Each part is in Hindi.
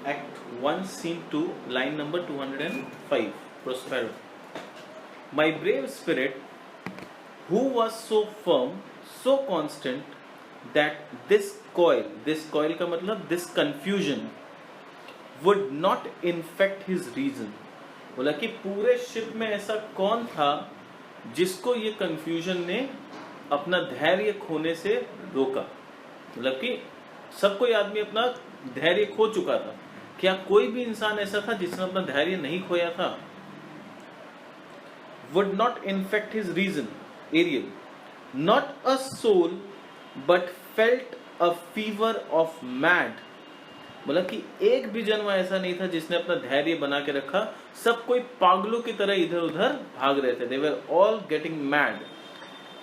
Act 1, Scene 2, line number 205. Prospero. My brave spirit, who was so firm, so constant, that this coil का मतलब this confusion would not infect his reason. बोला कि पूरे शिप में ऐसा कौन था जिसको ये कंफ्यूजन ने अपना धैर्य खोने से रोका. मतलब कि सब कोई आदमी अपना धैर्य खो चुका था. क्या कोई भी इंसान ऐसा था जिसने अपना धैर्य नहीं खोया था? Would not infect his reason. Ariel. Not a soul but felt a fever of mad. बोला कि एक भी जन्म ऐसा नहीं था जिसने अपना धैर्य बना के रखा. सब कोई पागलों की तरह इधर उधर भाग रहे थे. They were all getting mad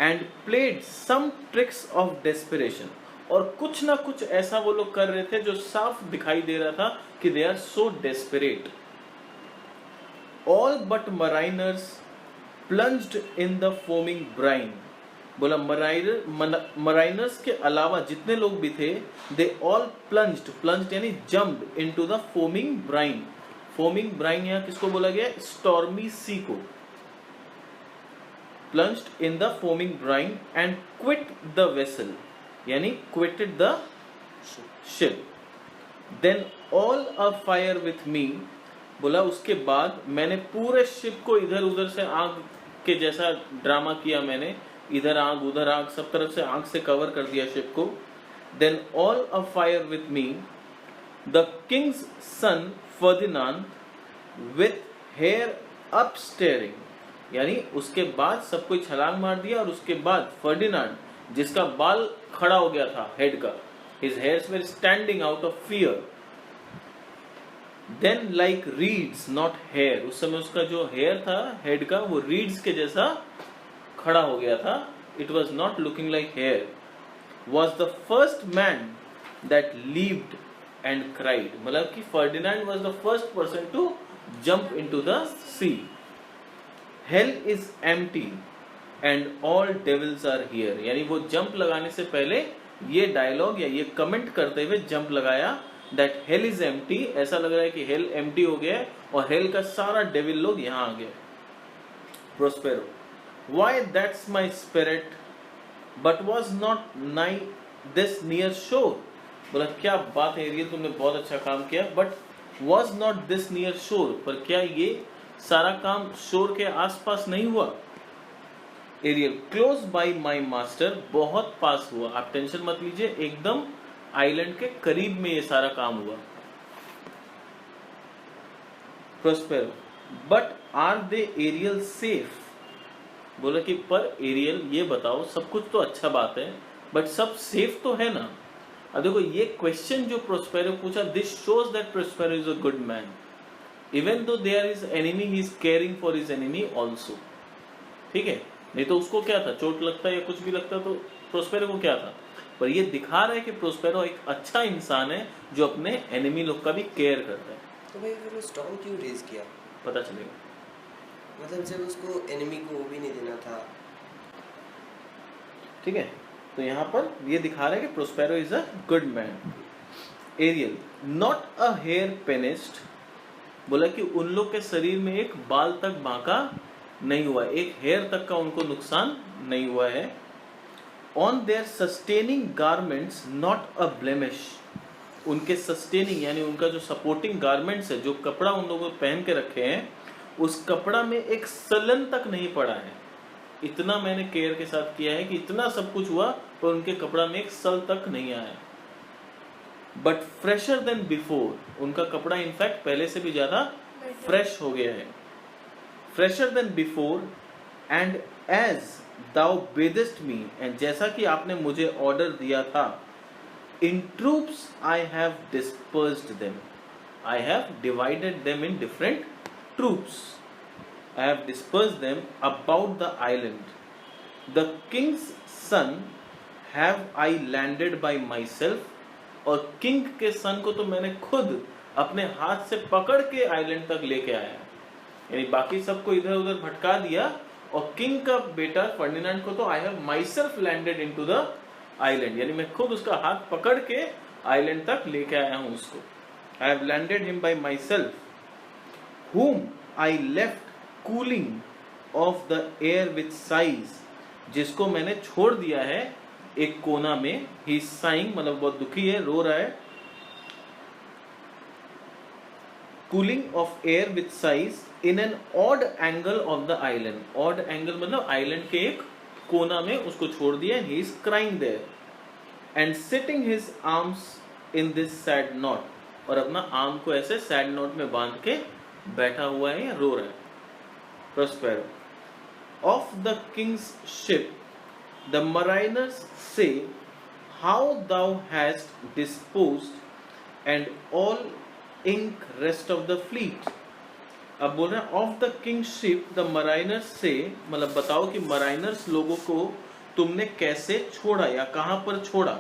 and played some tricks of desperation. और कुछ ना कुछ ऐसा वो लोग कर रहे थे जो साफ दिखाई दे रहा था कि they are so desperate. All but mariners plunged in the foaming brine. बोला मराइनर्स के अलावा जितने लोग भी थे they all plunged यानी jumped into the foaming brine. foaming brine यहाँ किसको बोला गया? stormy sea को. plunged in the foaming brine and quit the vessel यानी quitted the ship. then all afire with me. बोला उसके बाद मैंने पूरे शिप को इधर उधर से आग के जैसा ड्रामा किया. मैंने इधर आग उधर आग सब तरफ से आग से कवर कर दिया शिप को. then all afire with me the king's son Ferdinand with hair up staring. यानी उसके बाद सब कोई छलांग मार दिया और उसके बाद फर्डिनांड जिसका बाल खड़ा हो गया था हेड का. his hairs were standing out of fear. then like reeds not hair. उस समय उसका जो हेयर था हेड का वो रीड्स के जैसा खड़ा हो गया था. it was not looking like hair. was the first man that leaped and cried. मतलब कि Ferdinand was the first person to jump into the sea. hell is empty and all devils are here. यानी वो जंप लगाने से पहले ये डायलॉग या ये कमेंट करते हुए जंप लगाया that hell is empty. ऐसा लग रहा है कि hell empty हो गया और hell का सारा डेविल लोग यहाँ आ गए. Prospero. Why that's my spirit but was not nigh this near shore. बोला क्या बात है एरियल, तुमने बहुत अच्छा काम किया. but was not this near shore. पर क्या ये सारा काम शोर के आसपास नहीं हुआ? Aerial. close by my master. बहुत पास हुआ. आप टेंशन मत लीजिए, एकदम आइलैंड के करीब में ये सारा काम हुआ. Prospero. but are they Ariel safe. बोला कि पर एरियल ये बताओ, सब कुछ तो अच्छा बात है बट सब सेफ तो है ना. अब देखो ये क्वेश्चन जो प्रोस्पेरो पूछा, this shows that Prospero is a good man. Even though there is enemy he is caring for his enemy also. ठीक है, नहीं तो उसको क्या था, चोट लगता या कुछ भी लगता तो प्रोस्पेरो को क्या था. पर ये दिखा रहा है कि प्रोस्पेरो एक अच्छा इंसान है जो अपने एनिमी लोग का भी केयर करता है. तो भाई फिर वो स्टॉर्म क्यों रेज किया? पता चलेगा. मतलब जब उसको एनिमी को वो भी नहीं देना था. ठीक है, तो यहाँ पर ये दिखा रहा है कि Prospero is a good man. Ariel. Not a hair perished. बोला कि उन लोग के शरीर में एक बाल तक बांका नहीं हुआ, एक हेयर तक का उनको नुकसान नहीं हुआ है. On their sustaining garments not a blemish. उनके सस्टेनिंग यानी उनका जो सपोर्टिंग गारमेंट्स है, जो कपड़ा उन लोगों को पहन के रखे हैं, उस कपड़ा में एक सलन तक नहीं पड़ा है. इतना मैंने केयर के साथ किया है कि इतना सब कुछ हुआ पर उनके कपड़ा में एक सल तक नहीं आया. But fresher than before. उनका कपड़ा इनफैक्ट पहले से भी ज्यादा फ्रेश हो गया है. Fresher than before. And as thou bad'st me. And जैसा कि आपने मुझे ऑर्डर दिया था, in troops I have dispersed them. I have divided them in different troops. I have dispersed them about the island. The king's son have I landed by myself. और किंग के सन को तो मैंने खुद अपने हाथ से पकड़ के आइलैंड तक लेके आया. यानी बाकी सबको इधर उधर भटका दिया और किंग का बेटा फर्डिनांड को तो I have myself landed into the island. यानी मैं खुद उसका हाथ पकड़ के आइलैंड तक लेके आया हूं उसको. I have landed him by myself, whom I left cooling of the air with sighs, जिसको मैंने छोड़ दिया है एक कोना में. He is sighing मतलब बहुत दुखी है, रो रहा है. Cooling of air with sighs in an odd angle of the island. Odd angle मतलब island के एक कोना में उसको छोड़ दिया. He is crying there and sitting his arms in this sad knot. और अपना आर्म को ऐसे सैड नोट में बांध के बैठा हुआ है या रो रहा है. Prospero. Of the king's ship, the mariners say, how thou hast disposed, and all ink rest of the fleet. अब बोल रहे हैं of the king ship the mariners से, मतलब बताओ कि मराइनर्स लोगों को तुमने कैसे छोड़ा या कहां पर छोड़ा.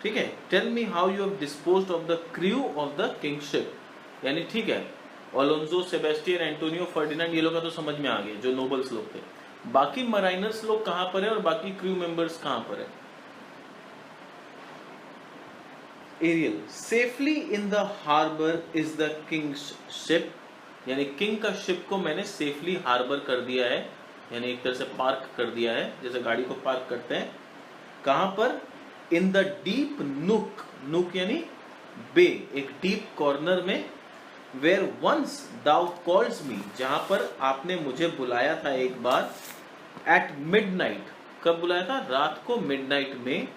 ठीक है. Tell me how you have disposed of the crew of the king ship. यानी ठीक है, ओलोंजो, सेबेस्टियन, एंटोनियो, फर्डिनेंड, ये लोग का तो समझ में आ गया जो नोबल्स लोग थे. बाकी मराइनर्स लोग कहां पर है और बाकी क्रू मेंबर्स कहां पर है. Ariel. Safely in the harbour is the king's ship. यानी किंग का शिप को मैंने सेफली हार्बर कर दिया है, यानी एक तरह से पार्क कर दिया है, जैसे गाड़ी को पार्क करते हैं. कहां पर. इन द डीप नुक. नुक यानी बे, एक डीप कॉर्नर में. Where once thou calls me, जहां पर आपने मुझे बुलाया था एक बार. Eight midnight. कब बुलाया था. रात को मिडनाइट में.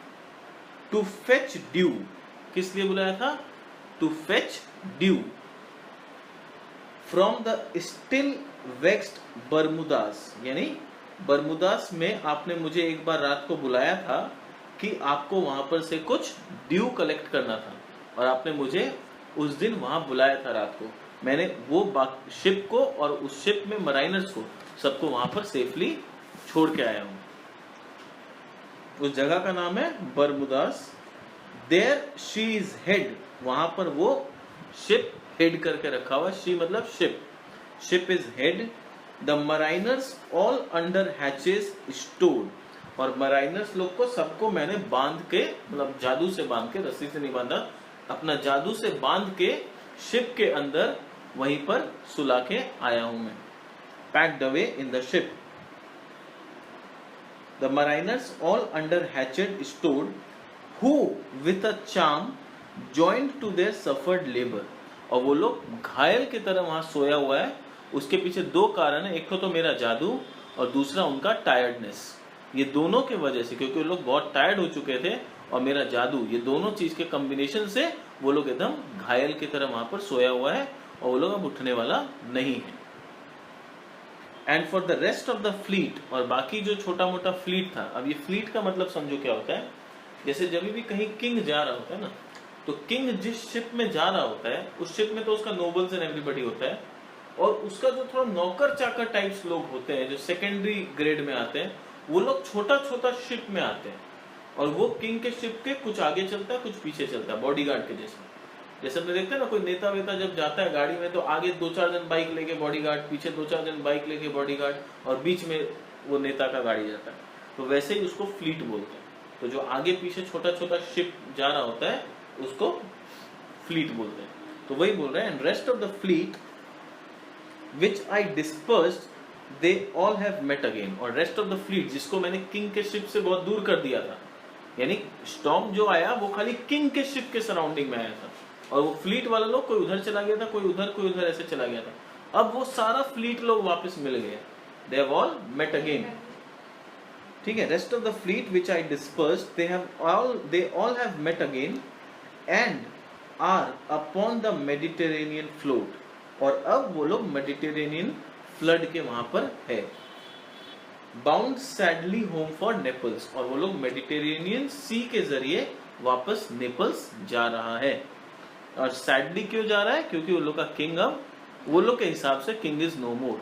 To fetch dew. किस लिए बुलाया था. To fetch dew from the still vexed Bermudas. यानी बर्मुदास में आपने मुझे एक बार रात को बुलाया था कि आपको वहां पर से कुछ ड्यू कलेक्ट करना था, और आपने मुझे उस दिन वहां बुलाया था रात को. मैंने वो शिप को और उस शिप में मराइनर्स को सबको वहां पर सेफली छोड़ के आया हूं. उस जगह का नाम है Bermudas. There she is hid. वहां पर वो शिप हेड करके रखा हुआ. शी मतलब ship. Ship is hid. The mariners all under hatches stowed. और मराइनर्स लोग को सबको मैंने बांध के, मतलब जादू से बांध के, रस्सी से नहीं बांधा, अपना जादू से बांध के शिप के अंदर वहीं पर सुला के आया हूं मैं. Packed away in the ship. The mariners all under hatched stowed, who with a charm joined to their suffered labour. और वो लोग घायल की तरह वहां सोया हुआ है. उसके पीछे दो कारण है. एक तो मेरा जादू और दूसरा उनका टायर्डनेस. ये दोनों के वजह से, क्योंकि वो लोग बहुत टायर्ड हो चुके थे और मेरा जादू, ये दोनों चीज के कॉम्बिनेशन से वो लोग एकदम घायल की तरह वहां पर सोया हुआ है और वो लोग अब उठने वाला नहीं है. And for the rest of the fleet. और बाकी जो छोटा मोटा फ्लीट था. अब ये फ्लीट का मतलब समझो क्या होता है. जैसे जब भी कहीं किंग जा रहा होता है ना, तो किंग जिस शिप में जा रहा होता है उस शिप में तो उसका नोबल्स एंड एवरीबॉडी होता है, और उसका जो थोड़ा नौकर चाकर टाइप्स लोग होते हैं जो सेकेंडरी ग्रेड में आते हैं, वो लोग छोटा छोटा शिप में आते हैं, और वो किंग के शिप के कुछ आगे चलता है कुछ पीछे चलता है, बॉडीगार्ड के जैसे. जैसे अपने देखते हैं ना, कोई नेता वेता जब जाता है गाड़ी में तो आगे 2-4 जन बाइक लेके बॉडीगार्ड, पीछे 2-4 जन बाइक लेके बॉडीगार्ड, और बीच में वो नेता का गाड़ी जाता है. तो वैसे ही उसको फ्लीट बोलते हैं. तो जो आगे पीछे छोटा छोटा शिप जा रहा होता है उसको फ्लीट बोलते हैं. तो वही बोल रहे हैं. And rest of the fleet which I dispersed they all have met again. और रेस्ट ऑफ द फ्लीट, जिसको मैंने किंग के शिप से बहुत दूर कर दिया था, यानी स्टॉर्म जो आया वो खाली किंग के शिप के सराउंडिंग में आया था, और वो फ्लीट वाला लोग कोई उधर चला गया था, कोई उधर ऐसे चला गया था. अब वो सारा फ्लीट लोग वापस मिल गए. They have all met again. ठीक है. Rest of the fleet which I dispersed they all have met again and are upon the Mediterranean float. और अब वो लोग मेडिटेरेनियन फ्लड के वहां पर है. Bound sadly home for Naples. और वो लोग मेडिटेरेनियन सी के जरिए वापस नेपल्स जा रहा है. और सैडली क्यों जा रहा है? क्योंकि वो लोग का किंग, अब वो लोग के हिसाब से king is no more.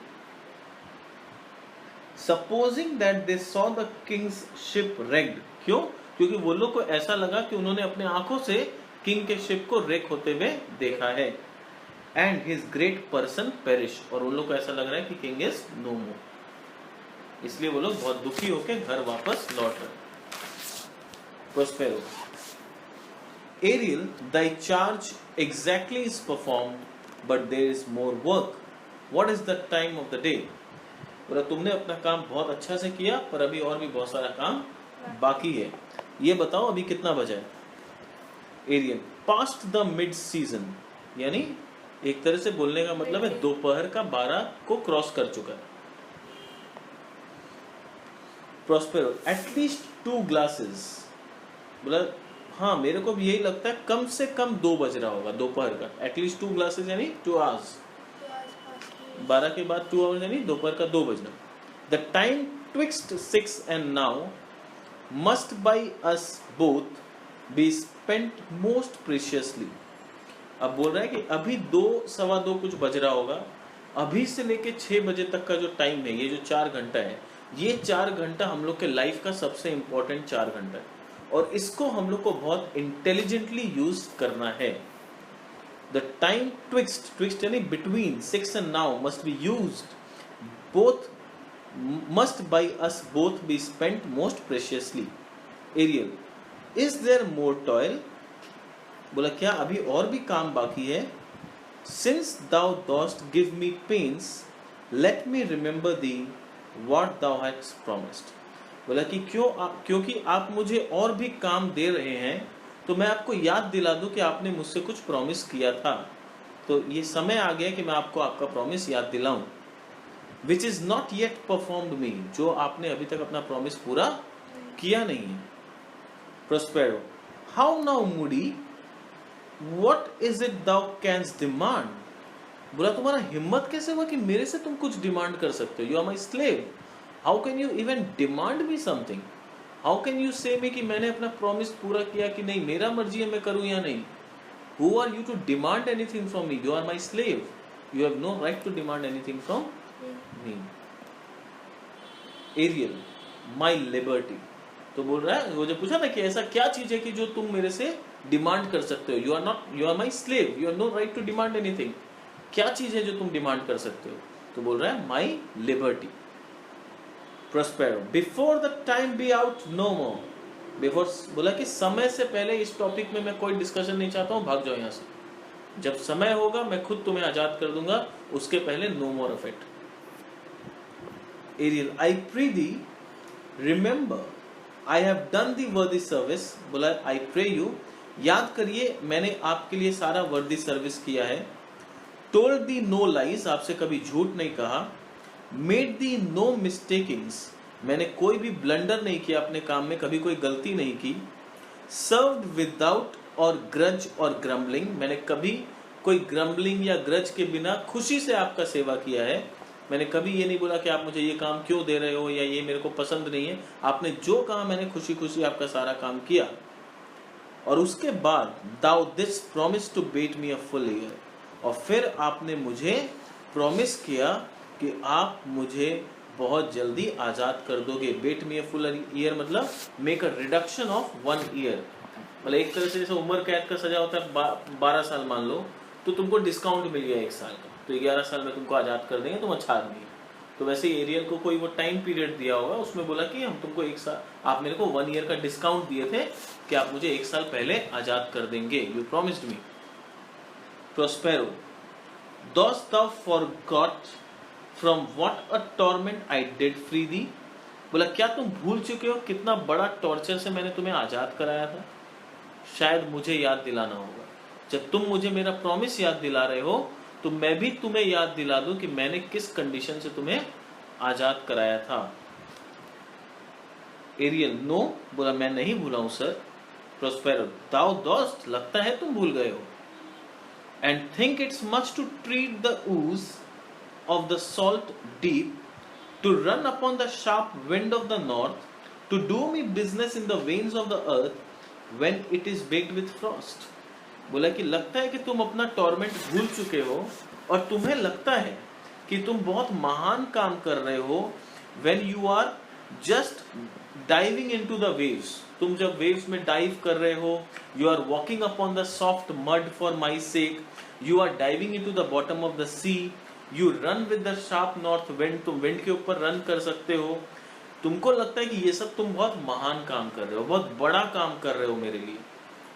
Supposing that they saw the king's ship wrecked. क्यों? क्योंकि वो लोग को ऐसा लगा कि उन्होंने अपने आंखों से किंग के शिप को रेक होते हुए देखा है. And his great person perish. और उन लोग को ऐसा लग रहा है कि किंग इज नो मोर. इसलिए वो लोग बहुत दुखी होकर घर वापस लौट रहे. Prospero. Ariel, thy charge exactly is performed, but there is more work. What is the time of the day? बोला तुमने अपना काम बहुत अच्छा से किया, पर अभी और भी बहुत सारा काम बाकी है. ये बताओ अभी कितना बजा है? Ariel, past the mid season, यानी एक तरह से बोलने का मतलब है दोपहर का 12 को क्रॉस कर चुका है. Prospero, at least 2 glasses. बोला हाँ मेरे को भी यही लगता है, कम से कम 2 बज रहा होगा दोपहर का. एटलीस्ट 2 glasses यानी 2 hours. 12 के बाद 2 hours यानी दोपहर का 2 बजना. The time twist 6 and now must by us both be spent most preciously. अब बोल रहा है कि अभी 2 सवा 2 कुछ बज रहा होगा. अभी से लेके 6 बजे तक का जो टाइम है, ये जो 4 घंटा है, ये 4 घंटा हम लोग के लाइफ का सबसे इंपॉर्टेंट 4 घंटा है, और इसको हम लोग को बहुत इंटेलिजेंटली यूज करना है. द टाइम ट्विक्स्ट यानी between 6 and now must be used both, must by us both be spent most preciously. Ariel, is there more toil? बोला क्या अभी और भी काम बाकी है? Since thou dost give me pains, let me remember thee what thou hast promised. बोला कि क्योंकि आप मुझे और भी काम दे रहे हैं, तो मैं आपको याद दिला दूं कि आपने मुझसे कुछ प्रॉमिस किया था. तो ये समय आ गया कि मैं आपको आपका प्रॉमिस याद दिलाऊं. Which is not yet performed me, जो आपने अभी तक अपना प्रॉमिस पूरा किया नहीं है. Prospero, how now Moody, what is it thou canst demand? बोला तुम्हारा हिम्मत कैसे हुआ कि मेरे से तुम कुछ डिमांड कर सकते हो? You are my slave. How can you even demand me something? How can you say me कि मैंने अपना प्रॉमिस पूरा किया कि नहीं, मेरा मर्जी है मैं करूं या नहीं? Who are you to demand anything from me? You are my slave. You have no right to demand anything from me. Ariel, my liberty. तो बोल रहा है, वो जो पूछा ना कि ऐसा क्या चीज है कि जो तुम मेरे से डिमांड कर सकते हो? You are my slave. You have no right to demand anything. क्या चीज है जो तुम डिमांड कर सकते हो? तो बोल रहा है my liberty. Prospero, before the time be out no more. Before बोला कि समय से पहले इस टॉपिक में मैं कोई डिस्कशन नहीं चाहता हूँ, भाग जाओ यहाँ से. जब समय होगा मैं खुद तुम्हें आजाद कर दूंगा, उसके पहले no more of it. Ariel, I pray thee, remember, I have done the worthy service. बोला I pray you, याद करिए मैंने आपके लिए सारा वर्दी सर्विस किया है. Told thee no lies, आपसे कभी झूठ नहीं कहा. Made thee no mistakings, मैंने कोई भी ब्लंडर नहीं किया अपने काम में, कभी कोई गलती नहीं की. Served without और grudge और grumbling, मैंने कभी कोई ग्रम्बलिंग या ग्रज के बिना खुशी से आपका सेवा किया है. मैंने कभी ये नहीं बोला कि आप मुझे ये काम क्यों दे रहे हो या ये मेरे को पसंद नहीं है. आपने जो कहा मैंने खुशी खुशी आपका सारा काम किया. और उसके बाद thou didst promise to bait me a full year, और फिर आपने मुझे प्रॉमिस किया कि आप मुझे बहुत जल्दी आजाद कर दोगे. बेट मी ए फुल ईयर मतलब make a reduction of 1 year. मतलब एक तरह से जैसे उम्र कैद का सजा होता है 12 साल मान लो, तो तुमको डिस्काउंट मिल गया 1 साल का, तो 11 साल में तुमको आजाद कर देंगे, तुम अच्छा आदमी. तो वैसे एरियल को कोई वो टाइम पीरियड दिया होगा, उसमें बोला कि हम तुमको 1 साल, आप मेरे को 1 ईयर का डिस्काउंट दिए थे कि आप मुझे 1 साल पहले आजाद कर देंगे. You promised me. Prospero, dost thou forgot from what a torment I did free thee? बोला क्या तुम भूल चुके हो कितना बड़ा टॉर्चर से मैंने तुम्हें आजाद कराया था? शायद मुझे याद दिलाना होगा. जब तुम मुझे मेरा प्रॉमिस याद दिला रहे हो, तो मैं भी तुम्हें याद दिला दूं कि मैंने किस कंडीशन से तुम्हें आजाद कराया था. एरियल, नो, बोला मैं नहीं भूला हूं सर. प्रोस्पेरो, thou dost, लगता है तुम भूल गए हो. And think it's much to treat the ooze of the salt deep, to run upon the sharp wind of the north, to do me business in the veins of the earth when it is baked with frost. बोला कि लगता है कि तुम अपना टॉर्मेंट भूल चुके हो और तुम्हें लगता है कि तुम बहुत महान काम कर रहे हो when you are just diving into the waves. तुम जब waves में dive कर रहे हो, you are walking upon the soft mud for my sake, you are diving into the bottom of the sea, you run with the sharp north wind, तुम wind के ऊपर रन कर सकते हो. तुमको लगता है कि ये सब तुम बहुत महान काम कर रहे हो, बहुत बड़ा काम कर रहे हो मेरे लिए,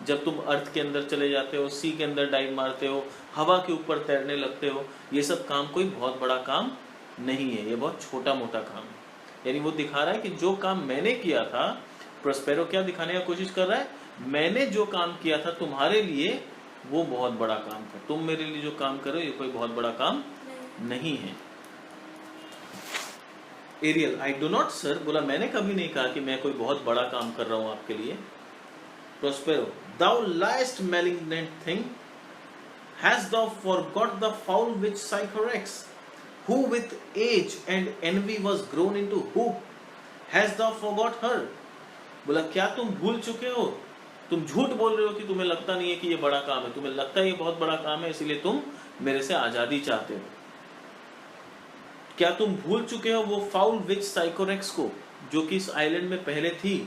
जब तुम अर्थ के अंदर चले जाते हो, सी के अंदर डाइव मारते हो, हवा के ऊपर तैरने लगते हो, ये सब काम कोई बहुत बड़ा काम नहीं है, ये बहुत छोटा मोटा काम है। यानी वो दिखा रहा है कि जो काम मैंने किया था, प्रोस्पेरो क्या दिखाने का कोशिश कर रहा है, मैंने जो काम किया था तुम्हारे लिए वो बहुत बड़ा काम था, तुम मेरे लिए जो काम करो ये कोई बहुत बड़ा काम नहीं है। Ariel, I do not sir, बोला मैंने कभी नहीं कहा कि मैं कोई बहुत बड़ा काम कर रहा हूं आपके लिए। Prospero, thou most malignant thing, hast thou forgot the foul witch Sycorax, who with age and envy was grown into hoop, has thou forgot her? बोला क्या तुम भूल चुके हो, तुम झूठ बोल रहे हो कि तुम्हें लगता नहीं है कि ये बड़ा काम है, तुम्हें लगता है ये बहुत बड़ा काम है, इसीलिए तुम मेरे से आजादी चाहते हो। क्या तुम भूल चुके हो वो फाउल विच साइकोरेक्स को, जो कि इस आइलैंड में पहले थी,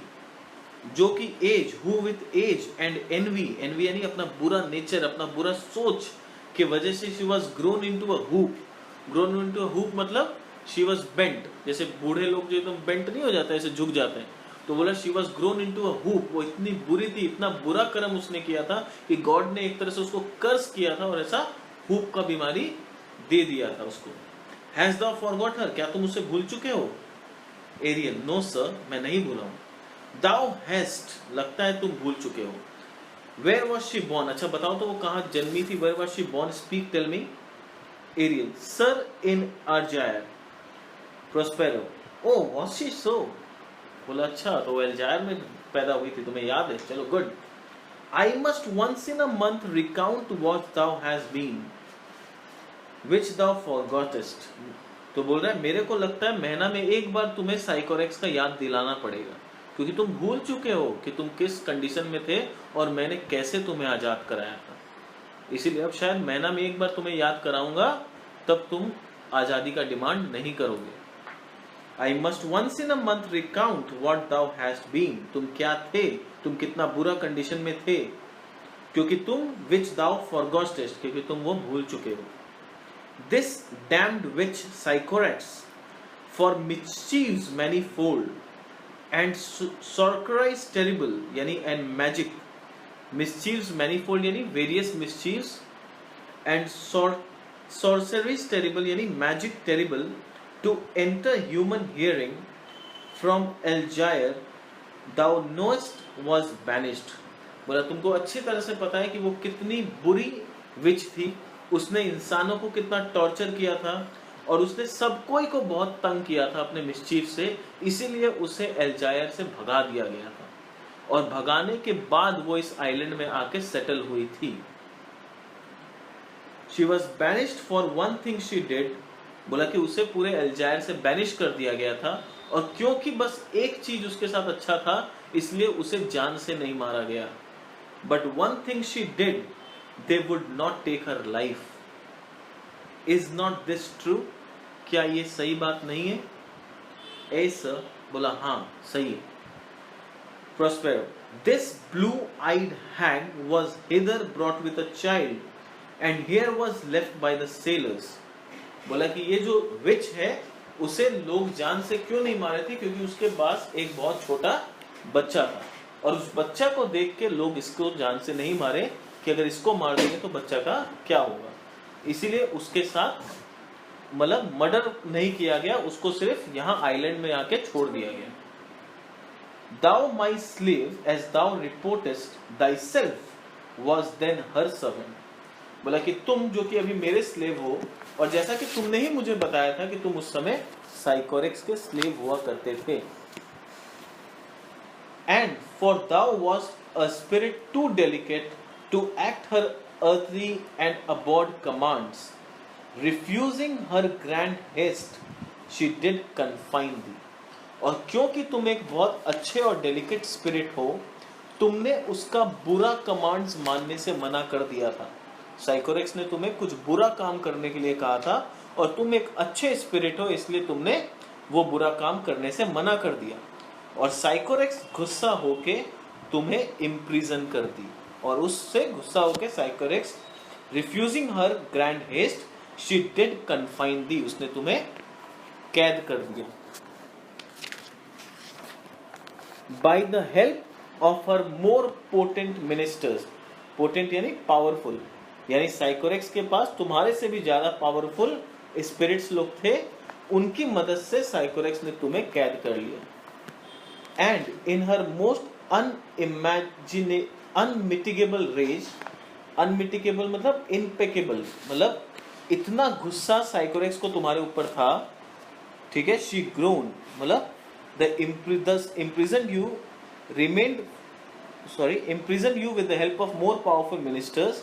जो कि age, who with age and envy, envy यानी अपना बुरा नेचर, अपना बुरा सोच के वजह से she was grown into a hoop. Grown into a hoop मतलब शी वॉज बेंट, जैसे बूढ़े लोग जो एकदम बेंट नहीं हो जाते, ऐसे झुक जाते हैं, तो बोला she was grown into a hoop. वो इतनी बुरी थी, इतना बुरा कर्म उसने किया था कि गॉड ने एक तरह से उसको कर्स किया था और ऐसा हूप का बीमारी दे दिया था उसको। हैज thou forgot her, क्या तुम उसे भूल चुके हो? एरियल, नो सर, मैं नहीं भूला हूं। Thou hast, लगता है तुम भूल चुके हो। Where was she born, अच्छा बताओ तो वो कहाँ जन्मी थी? Where was she born, speak, tell me। Ariel, sir in Argier. Prospero, O was she so, बोला अच्छा तो वो एल्जायर में पैदा हुई थी, तुम्हें याद है, चलो good. I must once in a month recount what thou hast been, which thou forgottest। तो बोल रहा है मेरे को लगता है महीना में एक बार तुम्हें साइकोरेक्स का याद दिलाना पड़ेगा, क्योंकि तुम भूल चुके हो कि तुम किस कंडीशन में थे और मैंने कैसे तुम्हें आजाद कराया था। इसीलिए अब शायद महीना में एक बार तुम्हें याद कराऊंगा, तब तुम आजादी का डिमांड नहीं करोगे। I must once in a month recount what thou hast been, तुम क्या थे, तुम कितना बुरा कंडीशन में थे, क्योंकि तुम which thou forgottest, क्योंकि तुम वो भूल चुके हो। This damned witch Sycorax, for mischiefs manifold and sorceries terrible, यानी and magic, mischiefs manifold यानी various mischiefs, and sorceries terrible यानी magic terrible, to enter human hearing from Algier thou knowest was banished। बोला तुमको अच्छी तरह से पता है कि वो कितनी बुरी विच थी, उसने इंसानों को कितना टॉर्चर किया था और उसने सब कोई को बहुत तंग किया था अपने मिस्चीफ से, इसीलिए उसे एल्जायर से भगा दिया गया था और भगाने के बाद वो इस आइलैंड में आके सेटल हुई थी। She was banished for one thing she did, बोला कि उसे पूरे एल्जायर से बैनिश कर दिया गया था, और क्योंकि बस एक चीज उसके साथ अच्छा था इसलिए उसे जान से नहीं मारा गया। But one thing she did, they would not take her life। Is not this true? क्या ये सही बात नहीं है? ऐसा बोला हाँ सही है। Prospero, this blue-eyed hag was hither brought with a child, and here was left by the sailors। बोला कि ये जो विच है उसे लोग जान से क्यों नहीं मारे थे, क्योंकि उसके पास एक बहुत छोटा बच्चा था और उस बच्चा को देख के लोग इसको जान से नहीं मारे कि अगर इसको मार देंगे तो बच्चा का क्या होगा, इसीलिए उसके साथ मतलब मर्डर नहीं किया गया, उसको सिर्फ यहाँ आइलैंड में आके छोड़ दिया गया। Thou my slave, as thou reportest thyself was then her servant। बोला कि तुम जो कि अभी मेरे स्लेव हो, और जैसा कि तुमने ही मुझे बताया था कि तुम उस समय साइकोरेक्स के स्लेव हुआ करते थे। And for thou was a spirit too delicate to act her earthly and abhorred commands, refusing her grand haste, she did confine thee। और क्योंकि तुम एक बहुत अच्छे और डेलिकेट स्पिरिट हो, तुमने उसका बुरा कमांड्स मानने से मना कर दिया था। साइकोरेक्स ने तुम्हें कुछ बुरा काम करने के लिए कहा था और तुम एक अच्छे स्पिरिट हो, इसलिए तुमने वो बुरा काम करने से मना कर दिया, और साइकोरेक्स गुस्सा होके तुम्हें इम्प्रिजन कर दी, और उससे गुस्सा होके Sycorax refusing her grand hest she did confine thee, उसने तुम्हें कैद कर दिया। By the help of her more potent ministers. Potent यानी powerful, यानी साइकोरेक्स के पास तुम्हारे से भी ज्यादा पावरफुल स्पिरिट्स लोग थे, उनकी मदद से साइकोरेक्स ने तुम्हें कैद कर लिया। And in her most unmitigable rage, unmitigable मतलब इम्पेकेबल, मतलब इतना गुस्सा साइकोरेक्स को तुम्हारे ऊपर था, ठीक है, शी ग्रोन, मतलब imprisoned you with the help of more powerful ministers।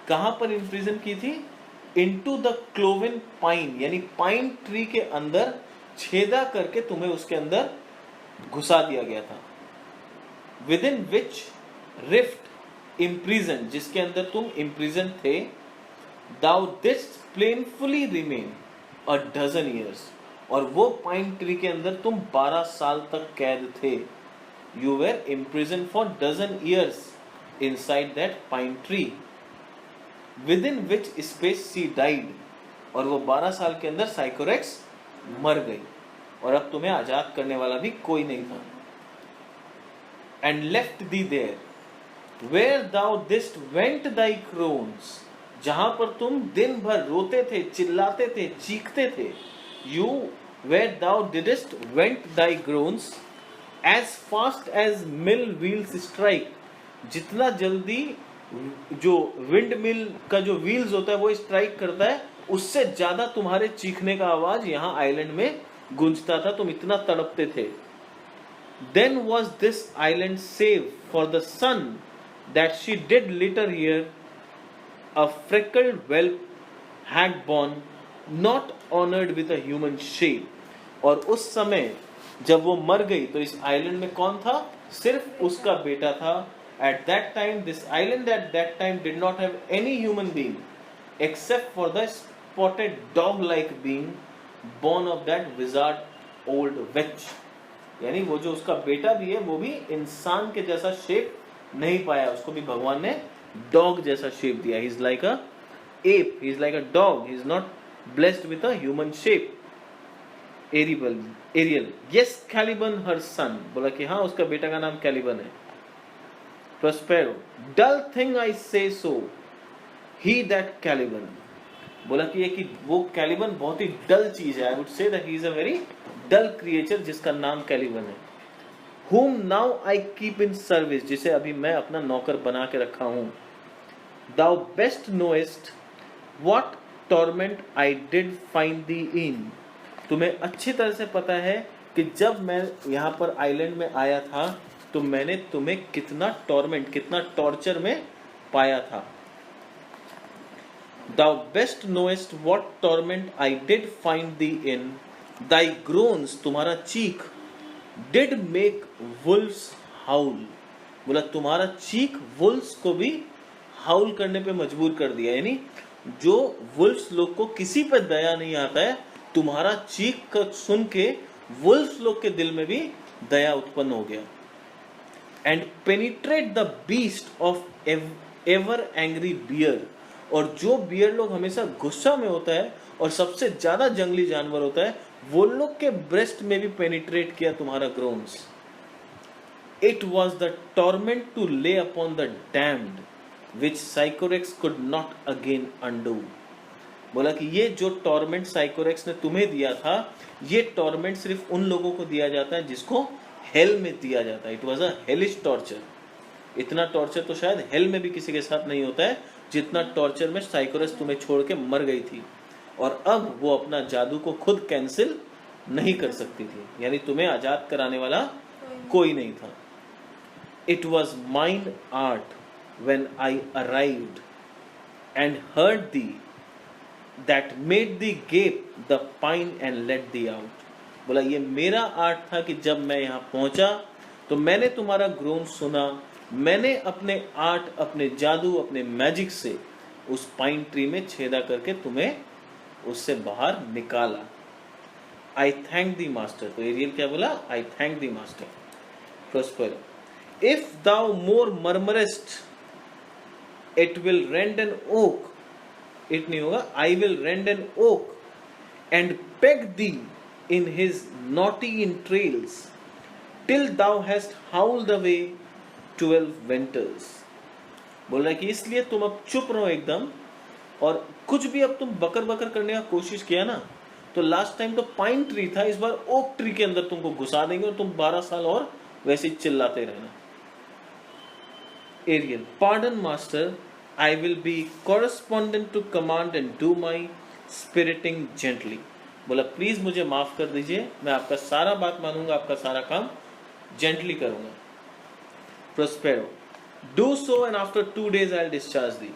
कहां पर इम्प्रिजन की थी? Into the cloven pine, यानी पाइन ट्री के अंदर छेदा करके तुम्हें उसके अंदर घुसा दिया गया था। Within which rift imprisoned, जिसके अंदर तुम इम्प्रिजन थे, thou didst painfully remain a dozen years, और वो पाइन ट्री के अंदर तुम 12 साल तक कैद थे। You were imprisoned for dozen years inside that pine tree, within which space she died, और वो 12 साल के अंदर साइकोरेक्स मर गई, और अब तुम्हें आजाद करने वाला भी कोई नहीं था। And left thee there, where thou didst vent thy groans, जहां पर तुम दिन भर रोते थे, चिल्लाते थे, चीखते थे। You, where thou didst vent thy groans, as fast as mill wheels strike, जितना जल्दी जो विंड मिल का जो व्हील्स होता है वो स्ट्राइक करता है, उससे ज्यादा तुम्हारे चीखने का आवाज यहाँ आइलैंड में गूंजता था, तुम इतना तड़पते थे। Then was this island saved for the son that she did litter here, a freckled whelp hag born, not honored with a human shape। और उस समय जब वो मर गई तो इस आइलैंड में कौन था? सिर्फ उसका बेटा था। At that time, this island at that time did not have any human being except for the spotted dog-like being born of that wizard old witch। यानी वो जो उसका बेटा भी है वो भी इंसान के जैसा शेप नहीं पाया, उसको भी भगवान ने डॉग जैसा शेप दिया। He is like a ape, he is like a dog, he is not blessed with a human shape। Ariel, yes, Caliban her son, बोला कि हाँ उसका बेटा का नाम कैलिबन है। Prospero, dull thing I say so, he that Caliban, बोला कि ये कि वो कैलिबन बहुत ही डल चीज है। I would say that he is a very dull creature जिसका नाम कैलिबन है। Whom now I keep in service, जिसे अभी मैं अपना नौकर बना के रखा हूँ। Thou best knowest what torment I did find thee in, तुम्हें अच्छी तरह से पता है कि जब मैं यहाँ पर आइलैंड में आया था तो मैंने तुम्हें कितना टॉर्मेंट, कितना टॉर्चर में पाया था। Thou best knowest what torment I did find thee in, thy groans, तुम्हारा चीख, did make wolves howl, बोला तुम्हारा चीख वुल्फ्स को भी हाउल करने पे मजबूर कर दिया। यानी जो वुल्फ्स लोग को किसी पे दया नहीं आता है, तुम्हारा चीख सुन के वुल्फ्स लोग के दिल में भी दया उत्पन्न हो गया। And penetrate the beast of ever angry bear, और जो बियर लोग हमेशा गुस्सा में होता है और सबसे ज्यादा जंगली जानवर होता है, वो लोग के ब्रेस्ट में भी पेनिट्रेट किया तुम्हारा groans. It was the torment to lay upon the damned which Sycorax could not again undo, बोला कि ये जो टॉर्मेंट साइकोरेक्स ने तुम्हें दिया था, ये टॉर्मेंट सिर्फ उन लोगों को दिया जाता है जिसको हेल में दिया जाता है। It was a hellish torture. इतना टॉर्चर तो शायद हेल में भी किसी के साथ नहीं होता है जितना टॉर्चर में साइकोरेक्स तुम्हें छोड़ के मर गई थी, और अब वो अपना जादू को खुद कैंसिल नहीं कर सकती थी, यानी तुम्हें आजाद कराने वाला कोई नहीं था। It was mine art when I arrived and heard the that made thee gape the pine and let thee out, बोला ये मेरा आर्ट था कि जब मैं यहाँ पहुंचा तो मैंने तुम्हारा ग्रोन सुना, मैंने अपने आर्ट, अपने जादू, अपने मैजिक से उस पाइन ट्री में छेदा करके तुम्हें उससे बाहर निकाला। आई थैंक दी मास्टर, तो एरियल क्या बोला? I thank thee master. Prospero, if thou more murmurest it will rend an oak, इट नहीं होगा, I will rend an oak and peg thee in his knotty entrails till thou hast howled away 12 winters। बोल रहा है कि इसलिए तुम अब चुप रहो एकदम, और कुछ भी अब तुम बकर बकर करने का कोशिश किया ना, तो लास्ट टाइम तो पाइन ट्री था, इस बार ओक ट्री के अंदर तुमको घुसा देंगे और तुम 12 साल और वैसे ही चिल्लाते रहना। Ariel, pardon master, I will be correspondent to command and do my spiriting gently. बोला प्लीज मुझे माफ कर दीजिए, मैं आपका सारा बात मानूंगा, आपका सारा काम जेंटली करूंगा। Prospero, do so and after 2 days I discharge thee.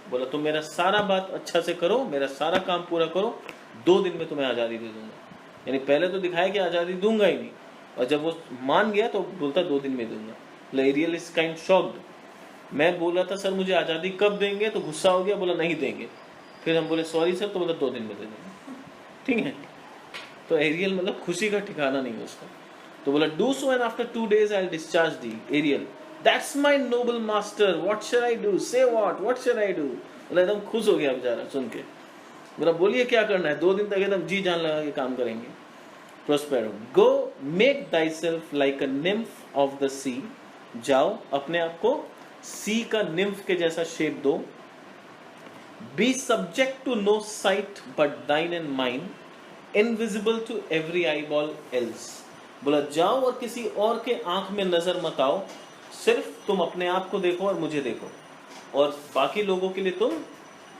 बोला तुम मेरा सारा बात अच्छा से करो, मेरा सारा काम पूरा करो, 2 दिन में तुम्हें आजादी दे दूंगा। यानी पहले तो दिखाया कि आजादी दूंगा ही नहीं, और जब वो मान गया तो बोलता 2 दिन में दूंगा। Ariel is kind shocked. मैं बोल रहा था सर मुझे आजादी कब देंगे, तो गुस्सा हो गया, बोला नहीं देंगे। फिर हम बोले सॉरी सर, तो बोला 2 दिन में दे देंगे। ठीक है, तो एरियल मतलब खुशी का ठिकाना नहीं है उसका। तो बोला do so and after 2 days I discharge दी। Ariel, that's my noble master, what should I do, say what should I do. बोला एकदम खुश हो गया बेचारा सुन के। बोला बोलिए क्या करना है, 2 दिन तक एकदम जी जान लगा के काम करेंगे। Prospero, go make thyself like a nymph of the sea। जाओ अपने आप को सी का निम्फ के जैसा शेप दो। Be subject to no sight but thine and mine, invisible to every eyeball else. बोला जाओ और किसी और के आंख में नजर मत आओ, सिर्फ तुम अपने आप को देखो और मुझे देखो, और बाकी लोगों के लिए तुम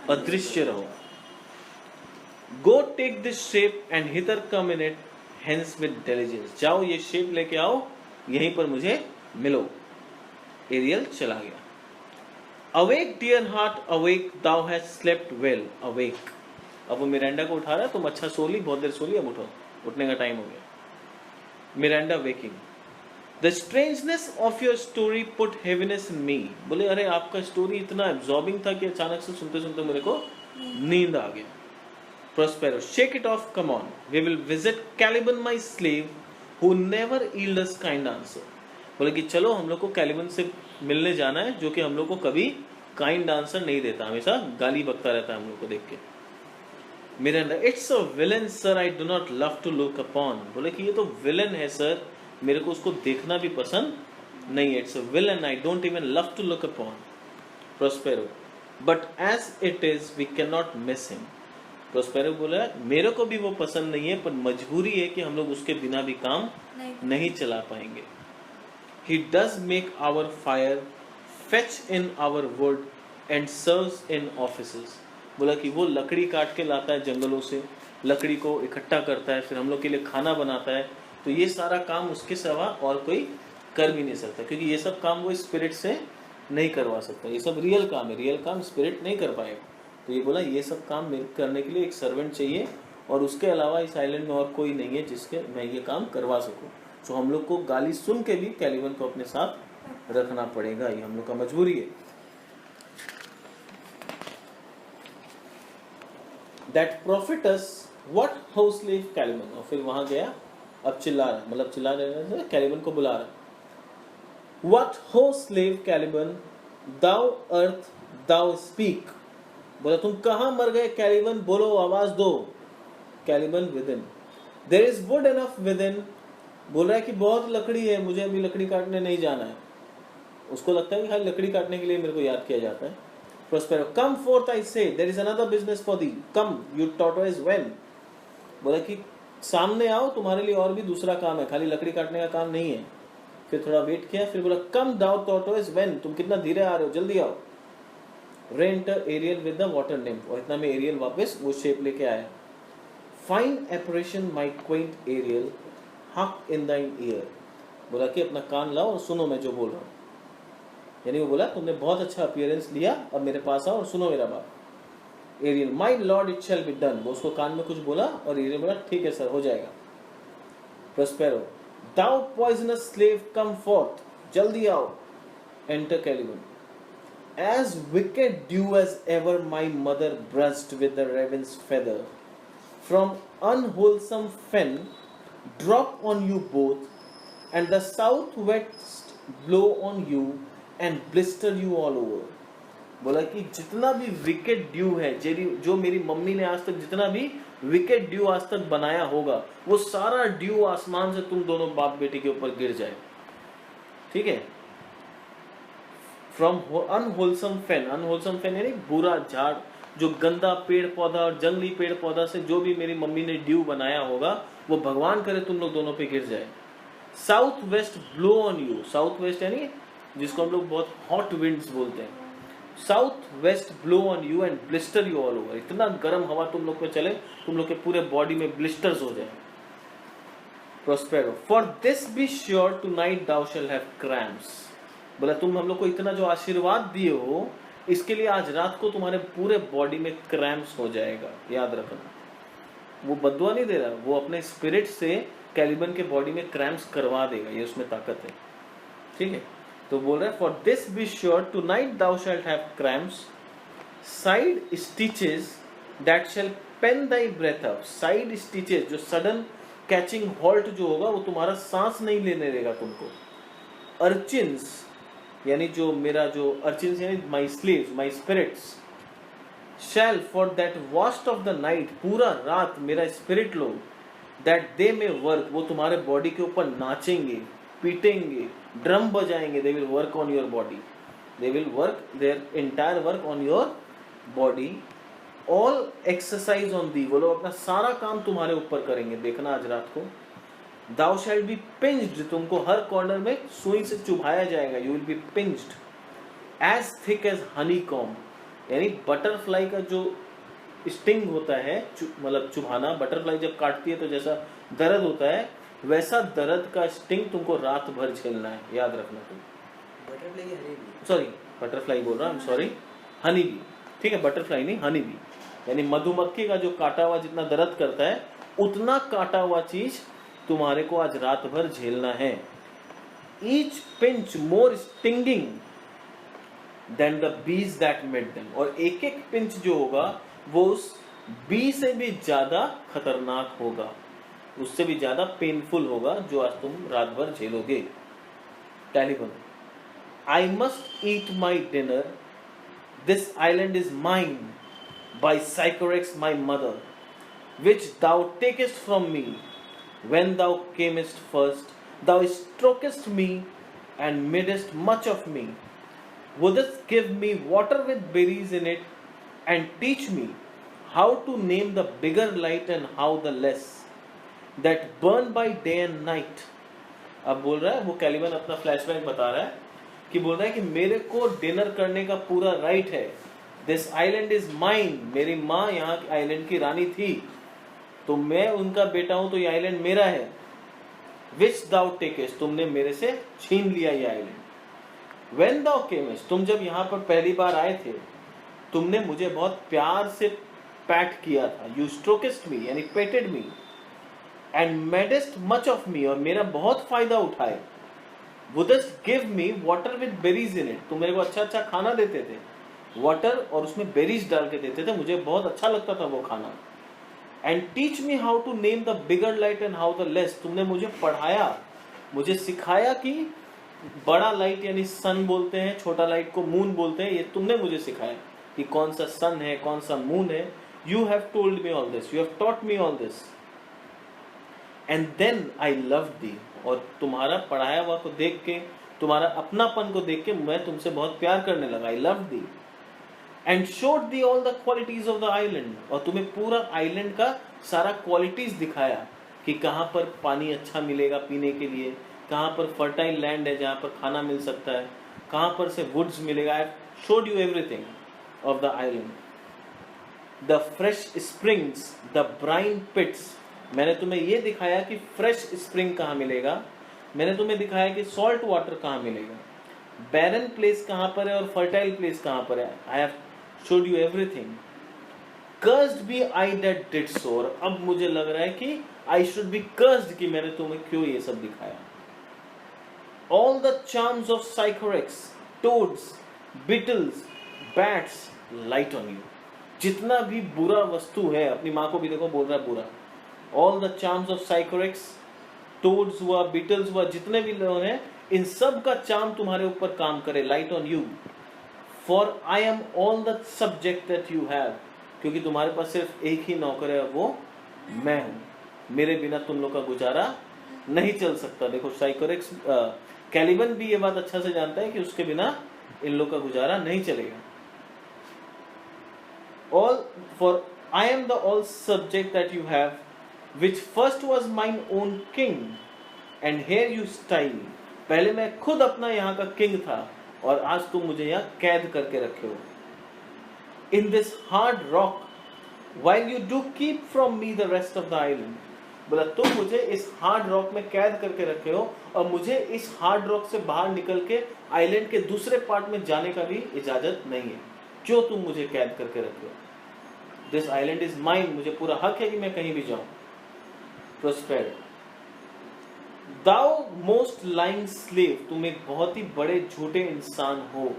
अदृश्य रहो। Go take this shape and hither come in it hence with diligence. जाओ ये शेप लेके आओ, यहीं पर मुझे मिलो। एरियल चला गया। Awake dear heart awake, thou has slept well awake. अब वो मिरांडा को उठा रहा है, तुम अच्छा सो ली, बहुत देर सो ली, अब उठो, उठने का टाइम हो गया। Miranda waking, the strangeness of your story put heaviness in me. बोले अरे आपका स्टोरी इतना एब्जॉर्बिंग था कि अचानक से सुनते सुनते मेरे को नींद आ गया। Prospero, shake it off, come on, we will visit Caliban my slave who never yield us kind answer. बोले कि चलो हम लोग को कैलिबन से मिलने जाना है, जो कि हम लोग को कभी काइंड आंसर नहीं देता, हमेशा गाली बकता रहता है हम लोग को देख के। Miranda, it's a villain sir, I do not love to look upon. बोले कि ये तो विलन है सर, मेरे को उसको देखना भी पसंद नहीं है। It's a villain, I don't even love to look upon. Prospero, but as it is we can not miss him. Prospero बोला मेरे को भी वो पसंद नहीं है, पर मजबूरी है कि हम लोग उसके बिना भी काम नहीं चला पाएंगे। He does make our fire, fetch in our wood and serves in offices। बोला कि वो लकड़ी काट के लाता है जंगलों से, लकड़ी को इकट्ठा करता है, फिर हम लोग के लिए खाना बनाता है। तो ये सारा काम उसके सिवा और कोई कर भी नहीं सकता, क्योंकि ये सब काम वो स्पिरिट से नहीं करवा सकता। ये सब रियल काम है, रियल काम स्पिरिट नहीं कर पाएगा। तो ये बोला ये सब काम करने के लिए एक सर्वेंट चाहिए, और उसके अलावा इस आइलैंड में और कोई नहीं है जिसके मैं ये काम करवा सकूं। तो हम लोग को गाली सुन के भी कैलिबन को अपने साथ रखना पड़ेगा, ये हम लोग का मजबूरी है। That prophetess, what house slave Caliban. और फिर वहां गया, अब चिल्ला रहा, मतलब चिल्ला रहे हैं, कैलिबन को बुला रहा। What house slave Caliban, thou earth thou speak। बोला तुम कहाँ मर गए कैलिबन, बोलो आवाज दो। Caliban, within there is wood enough within। बोल रहा है कि बहुत लकड़ी है, मुझे अभी लकड़ी काटने नहीं जाना है। उसको लगता है कि खाली लकड़ी काटने के लिए मेरे को याद किया जाता है। Prospero, come forth I say, there is another business for thee, come you tortoise when. बोला कि सामने आओ, तुम्हारे लिए और भी दूसरा काम है, खाली लकड़ी काटने का काम नहीं है। फिर थोड़ा वेट किया, फिर बोला कम दाउ टॉर्टोइज वेन, तुम कितना धीरे आ रहे हो, जल्दी आओ। Reenter Ariel with the water nymph, और इतना में एरियल वापस वो शेप लेके आया। Fine apparition my quaint Ariel, hark in दाइन ईयर। बोला कि अपना कान लाओ और सुनो मैं जो बोल रहा हूँ। यानी वो बोला तुमने बहुत अच्छा अपीयरेंस लिया, अब मेरे पास आओ और सुनो मेरा बात। Ariel, my lord it shall be done. वो उसको कान में कुछ बोला और एरियल बोला ठीक है सर, हो जाएगा। प्रोस्पेरो, दाउ पॉइजनस स्लेव कम फोर्थ, जल्दी आओ। Enter Caliban, as wicked dew as ever my mother brushed with the raven's feather, from unwholesome fen drop on you both, and the southwest blow on you and blister you all over। बोला कि जितना भी विकेट ड्यू है, जो मेरी मम्मी ने आज तक जितना भी विकेट ड्यू आज तक बनाया होगा, वो सारा ड्यू आसमान से तुम दोनों बाप बेटी के ऊपर गिर जाए। ठीक है, फ्रॉम अनहोलसम फेन, अनहोलसम फेन यानी बुरा झाड़, जो गंदा पेड़ पौधा और जंगली पेड़ पौधा से जो भी मेरी मम्मी ने ड्यू बनाया होगा वो भगवान करे तुम लोग दोनों पे गिर जाए। South west blow on you, south west यानी जिसको हम लोग बहुत हॉट विंड्स बोलते हैं, south west blow on you and blister you all over, इतना गर्म हवा तुम लोग पे चले तुम लोग के पूरे बॉडी में ब्लिस्टर्स हो जाए। Prospero, for this be sure tonight thou shall have cramps, बोला तुम हम लोग को इतना जो आशीर्वाद दिए हो इसके लिए आज रात को तुम्हारे पूरे बॉडी में क्रैम्प्स हो जाएगा, याद रखना। वो बदुआ नहीं दे रहा, वो अपने स्पिरिट से कैलिबन के बॉडी में क्रैम्प्स करवा देगा, ये उसमें ताकत है, ठीक है। तो बोल रहा है for this be sure tonight thou shalt have cramps, side stitches that shall pen thy breath up, side stitches जो सडन कैचिंग हॉल्ट जो होगा वो तुम्हारा सांस नहीं लेने देगा तुमको। अर्चिन्स यानी जो मेरा जो अर्चिन्स यानी my sleeves my spirits, shall for that vast of the night, पूरा रात मेरा स्पिरिट लोग, दैट दे में वर्क, वो तुम्हारे बॉडी के ऊपर नाचेंगे, पीटेंगे, ड्रम बजाएंगे, they will work on your body, they will work their entire work on your body, all exercise on the, वो लोग अपना सारा काम तुम्हारे ऊपर करेंगे, देखना आज रात को। Thou shalt be pinched, तुमको हर कॉर्नर में सुई से चुभाया जाएगा, you will be pinched as thick as honeycomb, यानी बटरफ्लाई का जो स्टिंग होता है, मतलब चुभाना, बटरफ्लाई जब काटती है तो जैसा दर्द होता है वैसा दर्द का स्टिंग तुमको रात भर झेलना है, याद रखना तुम। Butterfly honey bee, sorry butterfly बोल रहा हूँ, सॉरी हनी बी, ठीक है, बटरफ्लाई नहीं हनी बी, यानी मधुमक्खी का जो काटा हुआ जितना दर्द करता है उतना काटा हुआ चीज तुम्हारे को आज रात भर झेलना है। Each pinch more stinging than the bees that made them, और एक एक पिंच जो होगा वो उस बी से भी ज्यादा खतरनाक होगा, उससे भी ज्यादा पेनफुल होगा जो आज तुम रात भर झेलोगे। Telephone, I must eat my dinner, this island is mine by Sycorax my mother, which thou takest from me when thou camest first, thou strokest me and madest much of me, wouldst give me water with berries in it, and teach me how to name the bigger light and how the less, that burn by day and night। अब बोल रहा है वो कैलिबन अपना फ्लैशबैक बता रहा है कि बोल रहा है कि मेरे को डिनर करने का पूरा राइट है, दिस आइलैंड इज माइन, मेरी माँ यहाँ आइलैंड की रानी थी तो मैं उनका बेटा हूं तो ये आइलैंड मेरा है। विच दाउ टेकेस्ट, तुमने मेरे से छीन लिया ये आइलैंड। वेन दाउ केमेस्ट, तुम जब यहाँ पर पहली बार आए थे तुमने मुझे बहुत प्यार से पैट किया था, यू स्ट्रोकेस्ट मी यानी petted me, and madest much of me, और मेरा बहुत फायदा उठाए। Wouldst give me water with berries in it, तुम मेरे को अच्छा अच्छा खाना देते थे, वाटर और उसमें बेरीज डाल के देते थे, मुझे बहुत अच्छा लगता था वो खाना। And teach me how to name the bigger light and how the less, तुमने मुझे पढ़ाया, मुझे सिखाया कि बड़ा लाइट यानी सन बोलते हैं, छोटा लाइट को मून बोलते हैं, ये तुमने मुझे सिखाया कि कौन सा सन है कौन सा मून है। You have told me all this, you have taught me all this, and then I love thee, और तुम्हारा पढ़ाया हुआ को देख के, तुम्हारा अपनापन को देख के मैं तुमसे बहुत प्यार करने लगा, आई love the. And showed the all the qualities of the island, और तुम्हें पूरा आइलैंड का सारा क्वालिटीज दिखाया कि कहाँ पर पानी अच्छा मिलेगा पीने के लिए, कहाँ पर फर्टाइल लैंड है जहाँ पर खाना मिल सकता है, कहाँ पर से वुड्स मिलेगा। I showed you everything of the island. The fresh springs, the brine pits, मैंने तुम्हें ये दिखाया कि फ्रेश स्प्रिंग कहाँ मिलेगा, मैंने तुम्हें दिखाया कि सॉल्ट वाटर कहाँ मिलेगा, बैरन प्लेस कहाँ पर है और फर्टाइल प्लेस कहाँ पर है। I have showed you everything. Cursed be I that did so, और अब मुझे लग रहा है कि I should be cursed कि मैंने तुम्हें क्यों ये सब दिखाया। All the charms of Sycorax, toads, beetles, bats light on you, जितना भी बुरा वस्तु है, अपनी माँ को भी देखो बोल रहा है बुरा। All the charms of Sycorax, toads हुआ, beetles हुआ, जितने भी लोग हैं इन सब का चार्म तुम्हारे ऊपर काम करे, light on you। For I am all the subject that you have, क्योंकि तुम्हारे पास सिर्फ एक ही नौकर है और वो मैं हूं, मेरे बिना तुम लोग का गुजारा नहीं चल सकता। देखो साइकोरेक्स कैलिबन भी ये बात अच्छा से जानता है कि उसके बिना इन लोग का गुजारा नहीं चलेगा। All for I am the all subject that you have, which first was mine own king, and here you style। पहले मैं खुद अपना यहाँ का किंग था और आज तुम मुझे यहाँ कैद करके रखे हो। In this hard rock, while you do keep from me the rest of the island। बोला तुम मुझे इस हार्ड रॉक में कैद करके रखे हो और मुझे इस हार्ड रॉक से बाहर निकल के आइलैंड के दूसरे पार्ट में जाने का भी इजाजत नहीं है, जो तुम मुझे कैद करके रखे हो। दिस आइलैंड इज माइन, मुझे पूरा हक है कि मैं कहीं भी जाऊं। प्रोस्पेरो, दाउ मोस्ट लाइंग स्लेव, तुम एक बहुत ही बड़े झूठे इंसान हो।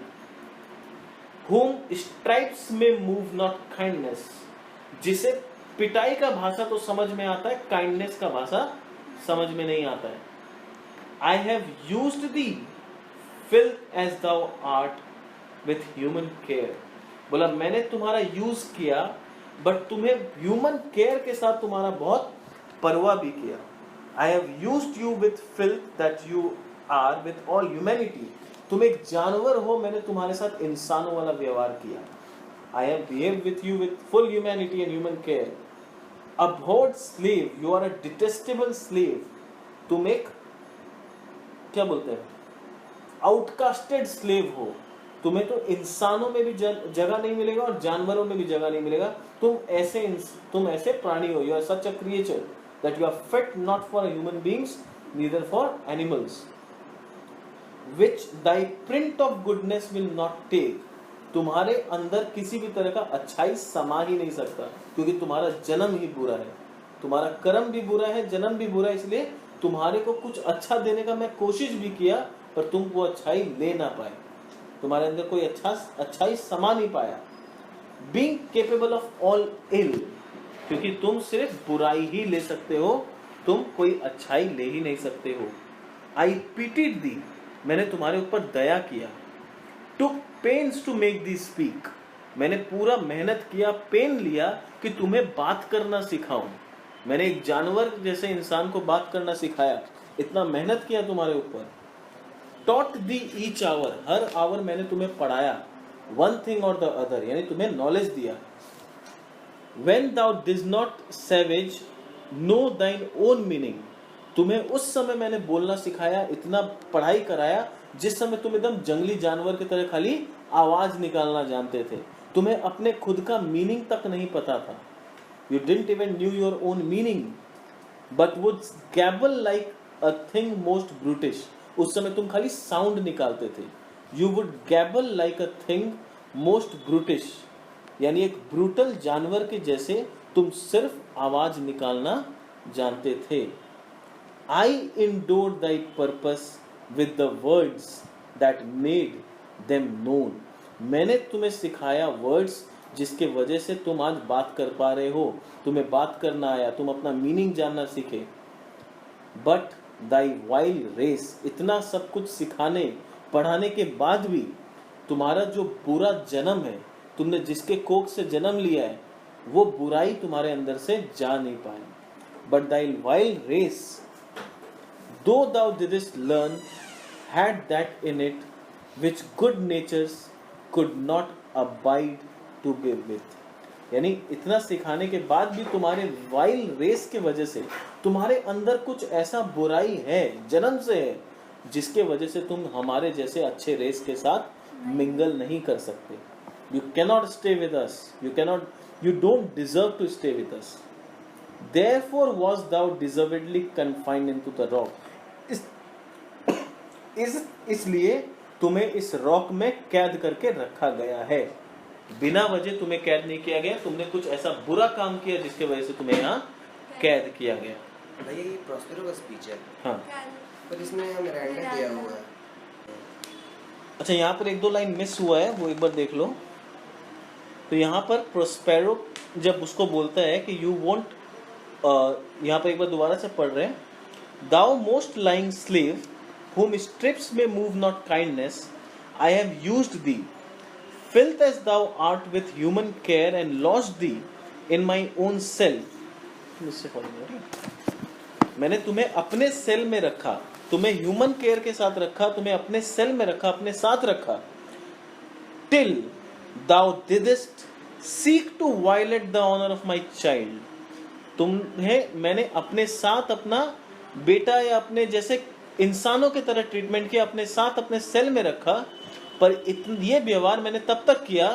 whom stripes में move not kindness, जिसे पिटाई का भाषा तो समझ में आता है, काइंडनेस का भाषा समझ में नहीं आता है। I have used thee filth as thou art with human care। बोला मैंने तुम्हारा यूज किया, बट तुम्हें ह्यूमन केयर के साथ तुम्हारा बहुत परवाह भी किया। I have used you with filth that you are with all humanity। तुम एक जानवर हो, मैंने तुम्हारे साथ इंसानों वाला व्यवहार किया। I have behaved with you with full humanity and human care। Abhorred slave, you are a detestable slave। तुम एक क्या बोलते हैं, आउटकास्टेड स्लेव हो। तुम्हें तो इंसानों में भी जगह नहीं मिलेगा और जानवरों में भी जगह नहीं मिलेगा। तुम ऐसे प्राणी हो। You are such a creature that you are fit not for human beings neither for animals, which thy print of goodness will not take। तुम्हारे अंदर किसी भी तरह का अच्छाई समा ही नहीं सकता, क्योंकि तुम्हारा जन्म ही बुरा है, तुम्हारा कर्म भी बुरा है, जन्म भी बुरा है। इसलिए तुम्हारे को कुछ अच्छा देने का मैं कोशिश भी किया, पर तुम वो अच्छाई ले ना पाए, तुम्हारे अंदर कोई अच्छाई समा नहीं पाया। Being capable of all ill, क्योंकि तुम सिर्फ बुराई ही ले सकते हो, तुम कोई अच्छाई ले ही नहीं सकते हो। I pitied thee, मैंने तुम्हारे ऊपर दया किया। Took pains to make thee speak, मैंने पूरा मेहनत किया, पेन लिया कि तुम्हें बात करना सिखाऊं। मैंने एक जानवर जैसे इंसान को बात करना सिखाया, इतना मेहनत किया तुम्हारे ऊपर। Taught thee each hour, हर आवर मैंने तुम्हें पढ़ाया। One thing or the other, यानी तुम्हें नॉलेज दिया। When thou didst not savage know thine own meaning, तुम्हें उस समय मैंने बोलना सिखाया, इतना पढ़ाई कराया जिस समय तुम एकदम जंगली जानवर की तरह खाली आवाज निकालना जानते थे, तुम्हें अपने खुद का मीनिंग तक नहीं पता था। You didn't even knew your own meaning, but would gabble like a thing most brutish। उस समय तुम खाली साउंड निकालते थे। You would gabble like a thing most brutish, यानी एक ब्रूटल जानवर के जैसे तुम सिर्फ आवाज निकालना जानते थे। I endured thy purpose with the words that made them known। मैंने तुम्हें सिखाया वर्ड्स जिसके वजह से तुम आज बात कर पा रहे हो, तुम्हें बात करना आया, तुम अपना मीनिंग जानना सीखे। But thy vile race, इतना सब कुछ सिखाने पढ़ाने के बाद भी तुम्हारा जो बुरा जन्म है, तुमने जिसके कोख से जन्म लिया है, वो बुराई तुम्हारे अंदर से जा नहीं पाई। But thy vile race, though thou didst learn, had that in it which good natures could not abide to be with। यानी इतना सिखाने के बाद भी तुम्हारे वाइल्ड रेस के वजह से तुम्हारे अंदर कुछ ऐसा बुराई है, जन्म से है, जिसके वजह से तुम हमारे जैसे अच्छे रेस के साथ मिंगल नहीं कर सकते। You cannot stay with us, you don't deserve to stay with us। Therefore was thou deservedly confined into the rock। इसलिए तुम्हें इस रॉक में कैद करके रखा गया है। बिना वजह तुम्हें कैद नहीं किया गया, तुमने कुछ ऐसा बुरा काम किया जिसके वजह से तुम्हें यहाँ कैद किया गया। भैया ये प्रॉस्पेरो का स्पीच है। हाँ, पर इसमें हम रैंडम दिया हुआ है। अच्छा यहाँ पर एक दो लाइन मिस हुआ है, वो एक बार देख लो। तो यहाँ पर प्रोस्पेरो जब उसको बोलता है कि यू वॉन्ट, यहाँ पर एक बार दोबारा से पढ़ रहे हैं। Thou most lying slave whom strips may move not kindness, I have used thee filth as thou art with human care and lost thee in my own cell। मैंने तुम्हें अपने सेल में रखा, तुम्हें ह्यूमन केयर के साथ रखा, तुम्हें अपने सेल में रखा, अपने साथ रखा, till thou didst seek to violate the honor of my child. तुम्हें मैंने अपने साथ अपना बेटा या अपने जैसे इंसानों की तरह ट्रीटमेंट किया, अपने साथ अपने सेल में रखा, पर ये व्यवहार मैंने तब तक किया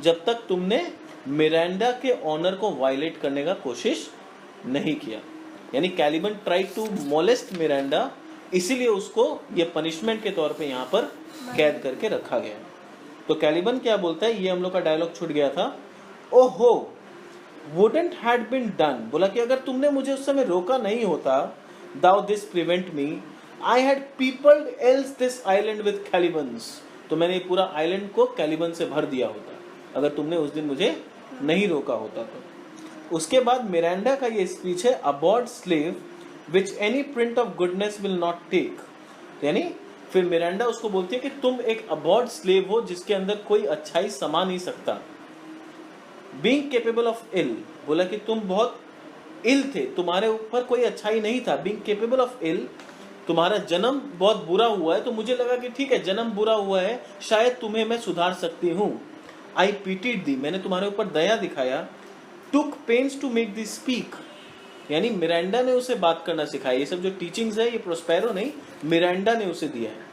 जब तक तुमने मिरांडा के ऑनर को वायलेट करने का कोशिश नहीं किया. यानी Caliban try to molest Miranda, इसीलिए उसको ये पनिशमेंट के तौर पे यहाँ पर कैद करके रखा गया. तो कैलिबन क्या बोलता है, ये हम लोग का डायलॉग छूट गया था. ओहो wouldn't had been done, बोला कि अगर तुमने मुझे उस समय रोका नहीं होता, thou this prevent me, I had peopled else this island with Calibans, तो मैंने पूरा आइलैंड को कैलिबन से भर दिया होता अगर तुमने उस दिन मुझे नहीं रोका होता. तो उसके बाद मिरांडा का ये स्पीच है, abhorred slave which any print of goodness will not take. यानी फिर मिरांडा उसको बोलती है कि तुम एक अबॉर्ड स्लेव हो जिसके अंदर कोई अच्छाई समा नहीं सकता. बीइंग केपेबल ऑफ इल, बोला कि तुम बहुत इल थे, तुम्हारे ऊपर कोई अच्छाई नहीं था. बीइंग केपेबल ऑफ इल, तुम्हारा जन्म बहुत बुरा हुआ है, तो मुझे लगा कि ठीक है जन्म बुरा हुआ है, शायद तुम्हें मैं सुधार सकती हूँ. आई पीटीड दी, मैंने तुम्हारे ऊपर दया दिखाया. Took pains to make thee speak, यानी मिरांडा ने उसे बात करना सिखाया. ये सब जो टीचिंग्स है ये प्रोस्पेरो नहीं, मिरांडा ने उसे दिया है.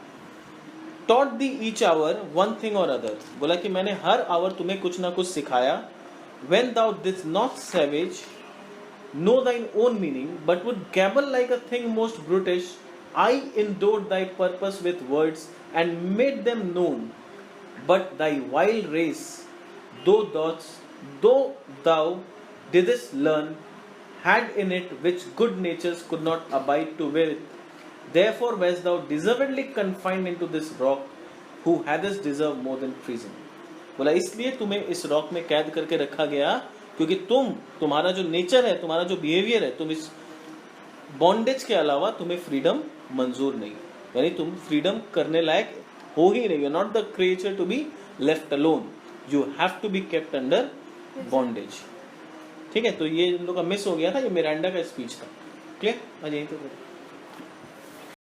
टॉट दी ईच आवर वन थिंग और अदर, बोला कि मैंने हर आवर तुम्हें कुछ ना कुछ सिखाया. When thou didst not savage know thine own meaning, but would gabble like a thing most brutish, I endowed thy purpose with words and made them known. But thy wild race, though thou didst learn, had in it which good natures could not abide to wear it. Therefore wast thou deservedly confined into this rock, who hadst deserved more than treason. बोला इसलिए तुम्हें इस रॉक में कैद करके रखा गया क्योंकि तुम्हारा जो नेचर है, तुम्हारा जो बिहेवियर है, तुम इस बॉन्डेज के अलावा तुम्हें फ्रीडम मंजूर नहीं. यानी तुम फ्रीडम करने लायक हो ही नहीं. You are not the creature to be left alone, you have to be kept under bondage. ठीक है, तो ये हम लोग का मिस हो गया था, ये मिरांडा का स्पीच था. क्लियर? आज यहीं तो